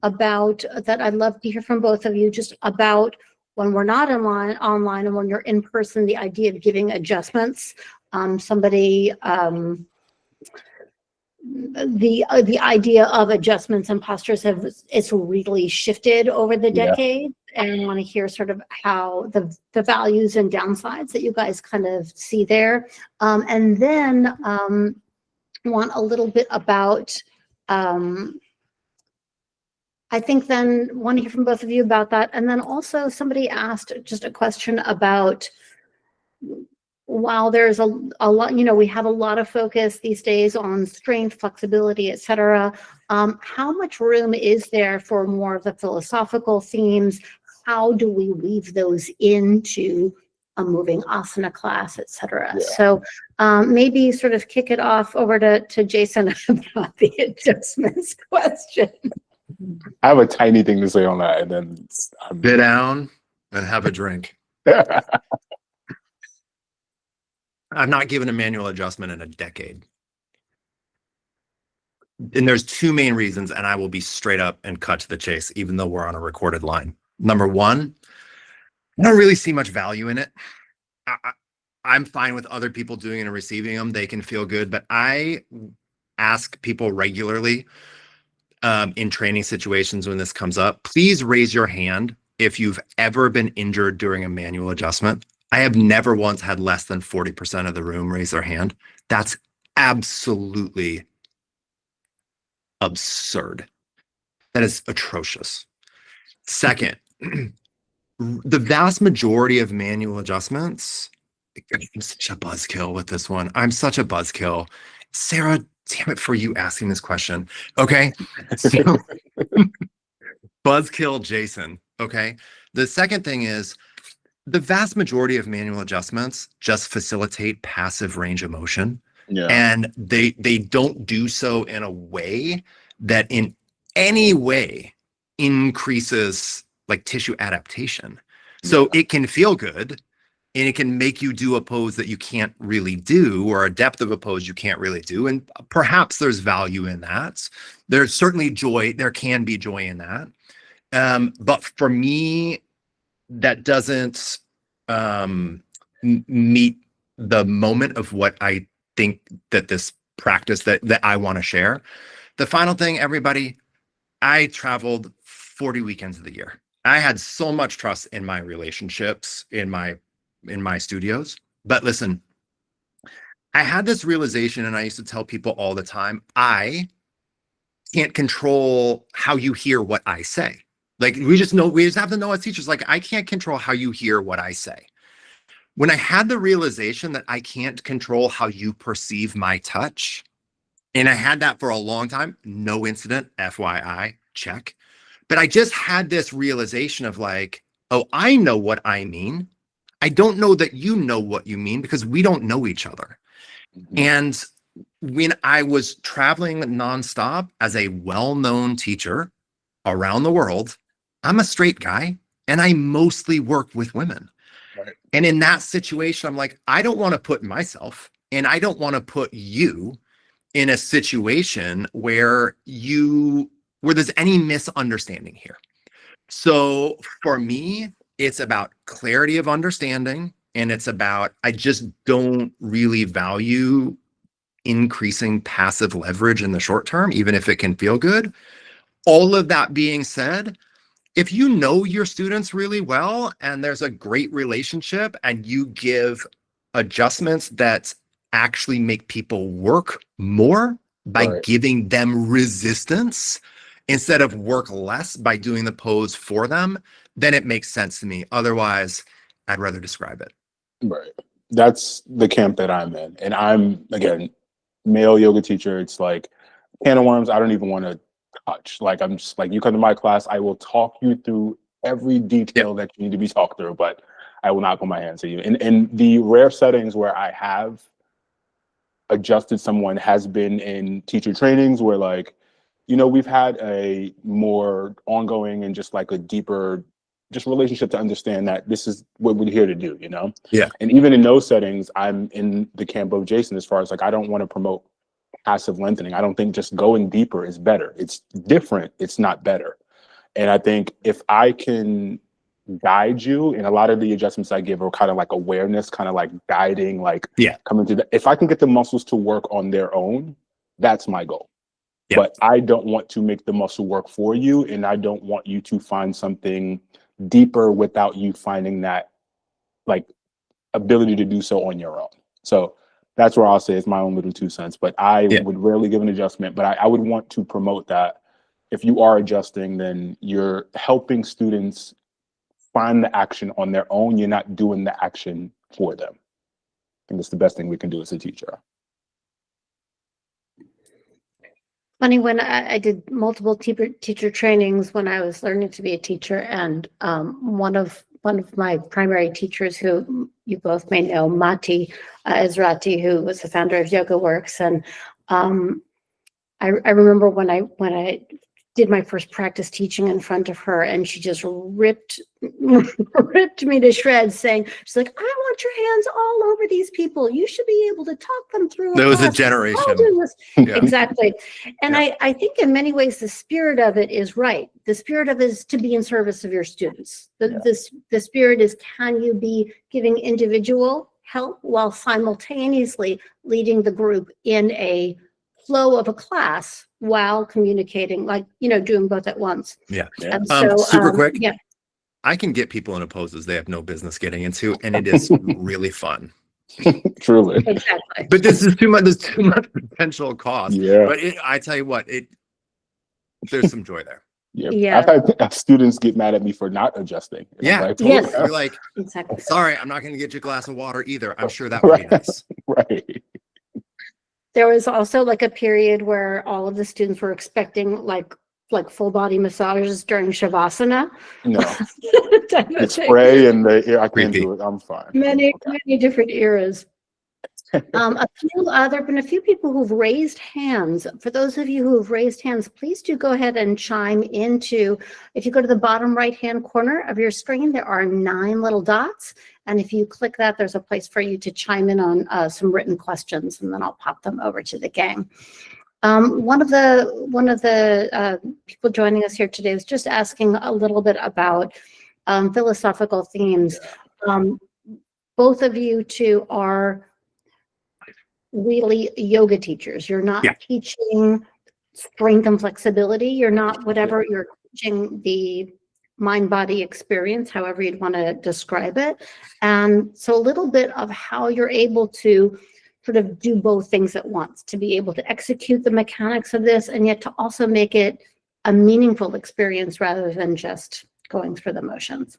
about that I'd love to hear from both of you, just about when we're not online and when you're in person, the idea of giving adjustments. The idea of adjustments and postures it's really shifted over the Yeah. decade, and I want to hear sort of how the values and downsides that you guys kind of see there, and then want a little bit about I think then want to hear from both of you about that, and then also somebody asked just a question about, while there's a lot, we have a lot of focus these days on strength, flexibility, et cetera, how much room is there for more of the philosophical themes? How do we weave those into a moving asana class, et cetera? Yeah. So maybe sort of kick it off over to Jason about the adjustments question. I have a tiny thing to say on that, and then Sit down and have a drink. I've not given a manual adjustment in a decade. And there's two main reasons, and I will be straight up and cut to the chase, even though we're on a recorded line. Number one, I don't really see much value in it. I'm fine with other people doing it and receiving them. They can feel good, but I ask people regularly in training situations when this comes up, please raise your hand if you've ever been injured during a manual adjustment. I have never once had less than 40% of the room raise their hand. That's absolutely absurd. That is atrocious. Second, the vast majority of manual adjustments, I'm such a buzzkill with this one. I'm such a buzzkill. Sarah, damn it for you asking this question. Okay. So, buzzkill Jason. Okay. The second thing is the vast majority of manual adjustments just facilitate passive range of motion. Yeah. And they don't do so in a way that in any way increases like tissue adaptation. So it can feel good and it can make you do a pose that you can't really do, or a depth of a pose you can't really do. And perhaps there's value in that. There's certainly joy. There can be joy in that. But for me, that doesn't meet the moment of what I think that this practice that I want to share. The final thing, everybody, I traveled 40 weekends of the year. I had so much trust in my relationships, in my studios. But listen, I had this realization, and I used to tell people all the time, I can't control how you hear what I say. Like, we just have to know as teachers, like, I can't control how you hear what I say. When I had the realization that I can't control how you perceive my touch, and I had that for a long time, no incident, FYI, check. But I just had this realization of like, oh, I know what I mean. I don't know that you know what you mean because we don't know each other. Mm-hmm. And when I was traveling nonstop as a well-known teacher around the world, I'm a straight guy and I mostly work with women. Right. And in that situation, I'm like, I don't want to put myself and I don't want to put you in a situation where there's any misunderstanding here. So for me, it's about clarity of understanding, and it's about, I just don't really value increasing passive leverage in the short term, even if it can feel good. All of that being said, if you know your students really well and there's a great relationship and you give adjustments that actually make people work more by giving them resistance instead of work less by doing the pose for them, then it makes sense to me. Otherwise, I'd rather describe it. Right. That's the camp that I'm in. And I'm, again, male yoga teacher. It's like can of worms I don't even want to touch. Like, I'm just like, you come to my class, I will talk you through every detail that you need to be talked through, but I will not put my hands to you. In the rare settings where I have adjusted someone has been in teacher trainings where like, you know, we've had a more ongoing and just like a deeper just relationship to understand that this is what we're here to do, you know? Yeah. And even in those settings, I'm in the camp of Jason as far as like, I don't want to promote passive lengthening. I don't think just going deeper is better. It's different. It's not better. And I think if I can guide you, and a lot of the adjustments I give are kind of like awareness, kind of like guiding, like coming to if I can get the muscles to work on their own, that's my goal. Yeah. But I don't want to make the muscle work for you. And I don't want you to find something deeper without you finding that like ability to do so on your own. So that's where I'll say it's my own little 2 cents, but I would rarely give an adjustment, but I would want to promote that if you are adjusting, then you're helping students find the action on their own. You're not doing the action for them. I think it's the best thing we can do as a teacher. Funny, when I did multiple teacher trainings when I was learning to be a teacher, and one of my primary teachers, who you both may know, Mati Ezrati, who was the founder of Yoga Works, and I remember when I did my first practice teaching in front of her, and she just ripped me to shreds, saying, she's like, I want your hands all over these people. You should be able to talk them through. There was a generation. Yeah. Exactly. And I think in many ways, the spirit of it is right. The spirit of it is to be in service of your students. The spirit is, can you be giving individual help while simultaneously leading the group in a flow of a class while communicating, like, you know, doing both at once. Super quick. I can get people into poses they have no business getting into, and it is really fun. Truly. Exactly. But this is too much. There's too much potential cost. Yeah. But I tell you what, there's some joy there. Yeah. I've had students get mad at me for not adjusting. Like, yes. You're like, exactly. Sorry, I'm not going to get you a glass of water either. I'm sure that would be nice. Right. There was also like a period where all of the students were expecting like full body massages during Shavasana. No. The spray and the ear, I can't do it. I'm fine. Many different eras. There have been a few people who've raised hands. For those of you who have raised hands, please do go ahead and chime into, if you go to the bottom right-hand corner of your screen, there are 9 little dots. And if you click that, there's a place for you to chime in on some written questions, and then I'll pop them over to the gang. One of the people joining us here today was just asking a little bit about philosophical themes. Both of you two are really yoga teachers. You're not teaching strength and flexibility. You're not whatever. You're teaching the mind-body experience, however you'd want to describe it. And so a little bit of how you're able to sort of do both things at once, to be able to execute the mechanics of this and yet to also make it a meaningful experience rather than just going through the motions.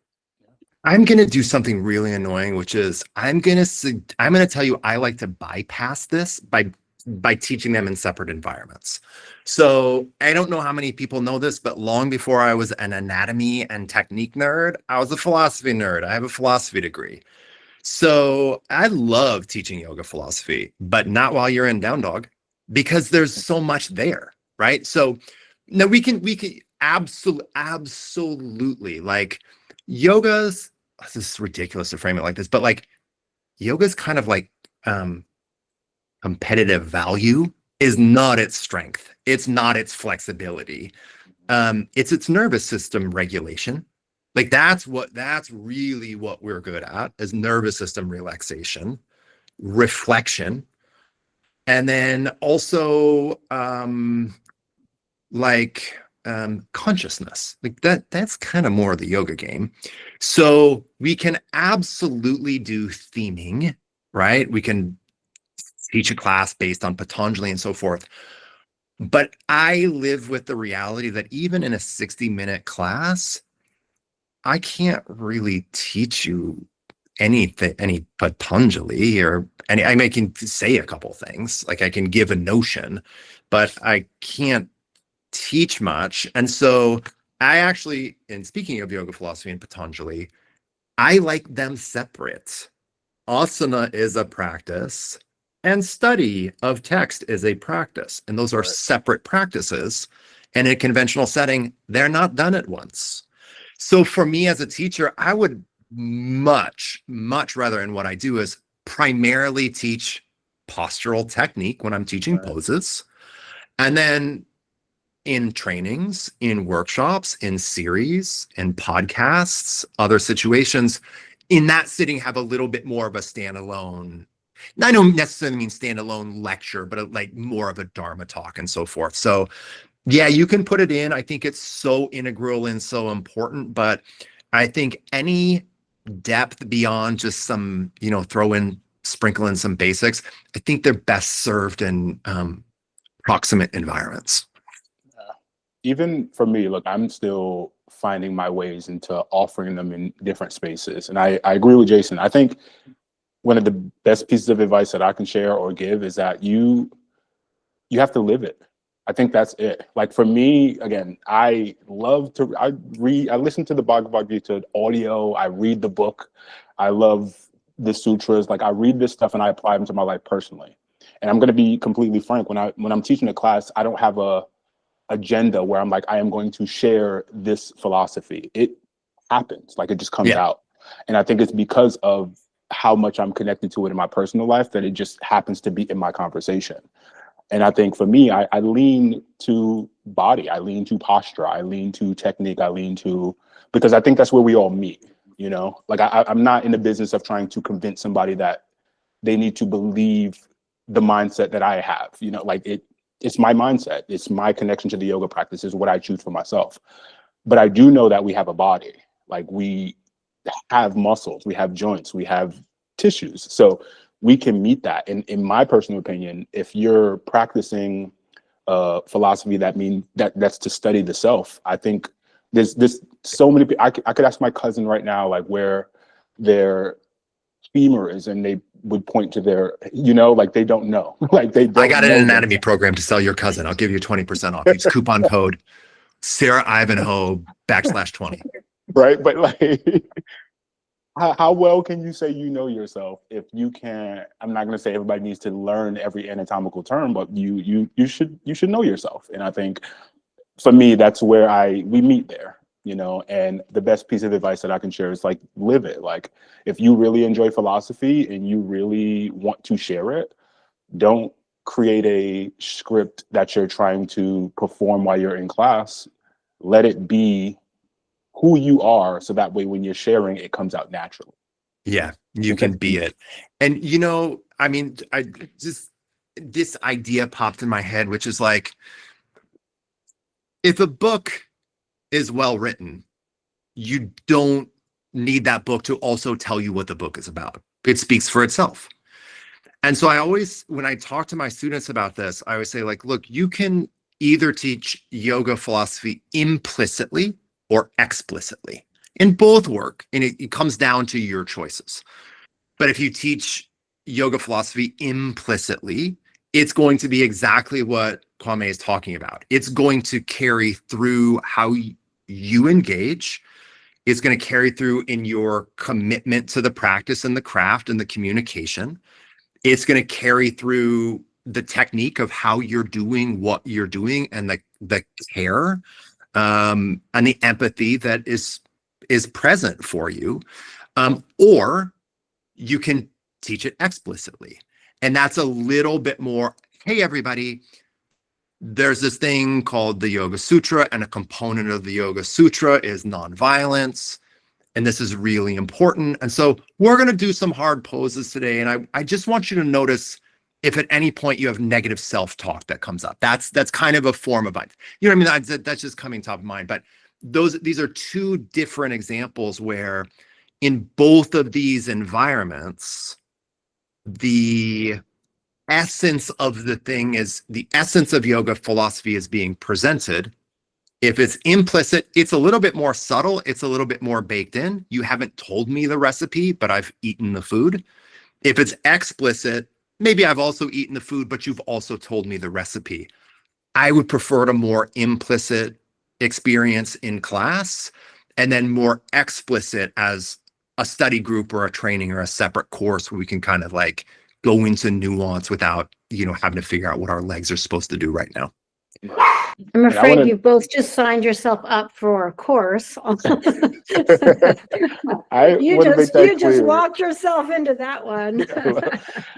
I'm going to do something really annoying, which is I'm going to tell you I like to bypass this by teaching them in separate environments. So I don't know how many people know this, but long before I was an anatomy and technique nerd, I was a philosophy nerd. I have a philosophy degree. So I love teaching yoga philosophy, but not while you're in down dog, because there's so much there, right? So no, we can absolutely like yoga's, this is ridiculous to frame it like this, but like yoga's kind of like competitive value is not its strength. It's not its flexibility. It's its nervous system regulation. Like that's really what we're good at, is nervous system relaxation, reflection, and then also consciousness. Like that's kind of more of the yoga game. So we can absolutely do theming, right? We can teach a class based on Patanjali and so forth. But I live with the reality that even in a 60-minute class, I can't really teach you any Patanjali or any. I can say a couple things, like I can give a notion, but I can't teach much. And so I actually, in speaking of yoga philosophy and Patanjali, I like them separate. Asana is a practice. and study of text is a practice. And those are separate practices. And in a conventional setting, they're not done at once. So for me as a teacher, I would much rather, in what I do is primarily teach postural technique when I'm teaching poses. And then in trainings, in workshops, in series, in podcasts, other situations, in that sitting have a little bit more of a standalone. I don't necessarily mean standalone lecture, but like more of a Dharma talk and so forth. So yeah, you can put it in. I think it's so integral and so important, but I think any depth beyond just some, sprinkle in some basics, I think they're best served in proximate environments. Even for me, look, I'm still finding my ways into offering them in different spaces. And I agree with Jason. I think one of the best pieces of advice that I can share or give is that you have to live it. I think that's it. Like for me, again, I listen to the Bhagavad Gita audio, I read the book, I love the sutras, like I read this stuff and I apply them to my life personally. And I'm gonna be completely frank, when I'm teaching a class, I don't have a agenda where I'm like, I am going to share this philosophy. It happens, like it just comes out. And I think it's because of how much I'm connected to it in my personal life that it just happens to be in my conversation. And I think for me, I lean to body, I lean to posture, I lean to technique, because I think that's where we all meet, Like I'm not in the business of trying to convince somebody that they need to believe the mindset that I have, like it's my mindset. It's my connection to the yoga practice is what I choose for myself. But I do know that we have a body, like we have muscles, we have joints, we have tissues. So we can meet that. And in my personal opinion, if you're practicing philosophy, that's to study the self. I think there's so many people. I could ask my cousin right now, like where their femur is, and they would point to their, like they don't know. Like they don't. I got an know anatomy program to sell your cousin. I'll give you 20% off. Use coupon code Sarah Ivanhoe /20. Right, but like, how well can you say you know yourself if you can't? I'm not going to say everybody needs to learn every anatomical term, but you should know yourself. And I think for me, that's where we meet there. And the best piece of advice that I can share is like, live it. Like if you really enjoy philosophy and you really want to share it, don't create a script that you're trying to perform while you're in class. Let it be who you are. So that way, when you're sharing, it comes out naturally. Yeah, you can be it. And, this idea popped in my head, which is like, if a book is well written, you don't need that book to also tell you what the book is about. It speaks for itself. And so when I talk to my students about this, I always say, like, look, you can either teach yoga philosophy implicitly or explicitly. And both work, and it comes down to your choices. But if you teach yoga philosophy implicitly, it's going to be exactly what Quamay is talking about. It's going to carry through how you engage. It's going to carry through in your commitment to the practice and the craft and the communication. It's going to carry through the technique of how you're doing what you're doing and the care and the empathy that is present for you. Or you can teach it explicitly. And that's a little bit more, hey, everybody, there's this thing called the Yoga Sutra, and a component of the Yoga Sutra is nonviolence. And this is really important. And so we're going to do some hard poses today. And I just want you to notice if at any point you have negative self-talk that comes up. That's kind of a form of, that's just coming top of mind. But these are two different examples where in both of these environments, the essence of the thing is the essence of yoga philosophy is being presented. If it's implicit, it's a little bit more subtle. It's a little bit more baked in. You haven't told me the recipe, but I've eaten the food. If it's explicit, maybe I've also eaten the food, but you've also told me the recipe. I would prefer a more implicit experience in class and then more explicit as a study group or a training or a separate course where we can kind of like go into nuance without, having to figure out what our legs are supposed to do right now. I'm afraid you both just signed yourself up for a course. You just walked yourself into that one.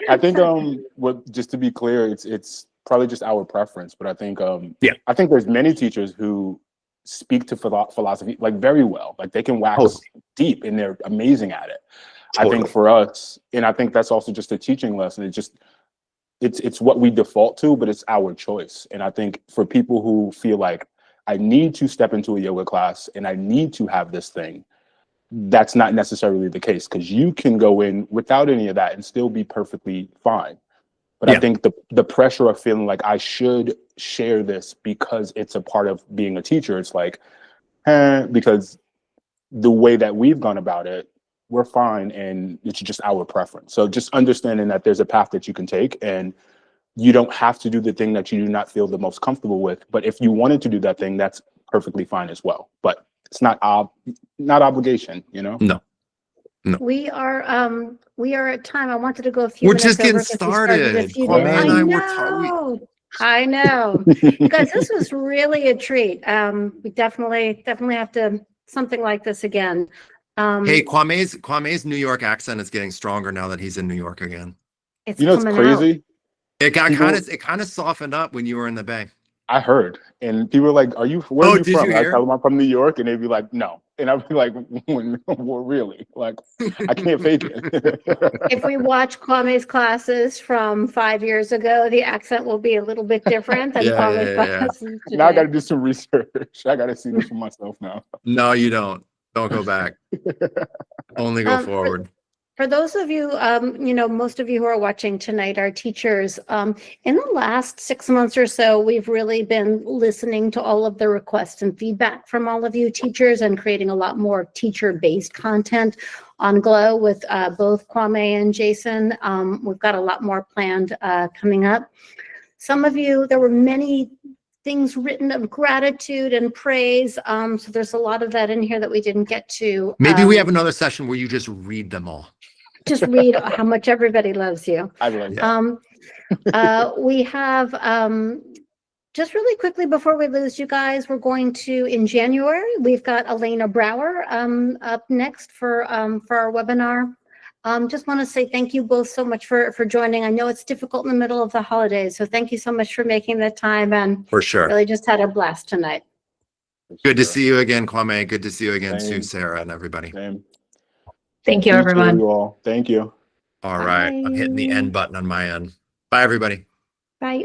I think just to be clear, it's probably just our preference, but I think I think there's many teachers who speak to philosophy like very well. Like they can wax deep and they're amazing at it. I think for us, and I think that's also just a teaching lesson. It's what we default to, but it's our choice. And I think for people who feel like I need to step into a yoga class and I need to have this thing, that's not necessarily the case, because you can go in without any of that and still be perfectly fine. But I think the pressure of feeling like I should share this because it's a part of being a teacher, it's like, because the way that we've gone about it, we're fine, and it's just our preference. So just understanding that there's a path that you can take, and you don't have to do the thing that you do not feel the most comfortable with. But if you wanted to do that thing, that's perfectly fine as well. But it's not obligation, No. We are at time. I wanted to go a few We're minutes just getting over started. I know. Guys, this was really a treat. We definitely have to something like this again. Hey, Kwame's New York accent is getting stronger now that he's in New York again. It's it's crazy. It kind of softened up when you were in the Bay. I heard, and people were like, "Are you? Where are you from?" I tell them I'm from New York, and they'd be like, "No," and I'd be like, "Well, really? Like, I can't fake it." If we watch Kwame's classes from 5 years ago, the accent will be a little bit different than Kwame's classes today. Now I got to do some research. I got to see this for myself now. No, you don't. Don't go back. Only go forward. For those of you, most of you who are watching tonight are teachers. In the last 6 months or so, we've really been listening to all of the requests and feedback from all of you teachers and creating a lot more teacher-based content on Glow with both Quamay and Jason. We've got a lot more planned coming up. Some of you, there were many things written of gratitude and praise. So there's a lot of that in here that we didn't get to. Maybe we have another session where you just read them all. Just read how much everybody loves you. I love you. We have, just really quickly before we lose you guys, we're going to, in January, we've got Elena Brower up next for our webinar. Just want to say thank you both so much for joining. I know it's difficult in the middle of the holidays, so thank you so much for making the time, and for sure, really just had a blast tonight. Good to see you again, Quamay. Good to see you again, Sue, Sarah, and everybody. Thank you, everyone. You all. Thank you. All right. I'm hitting the end button on my end. Bye, everybody. Bye.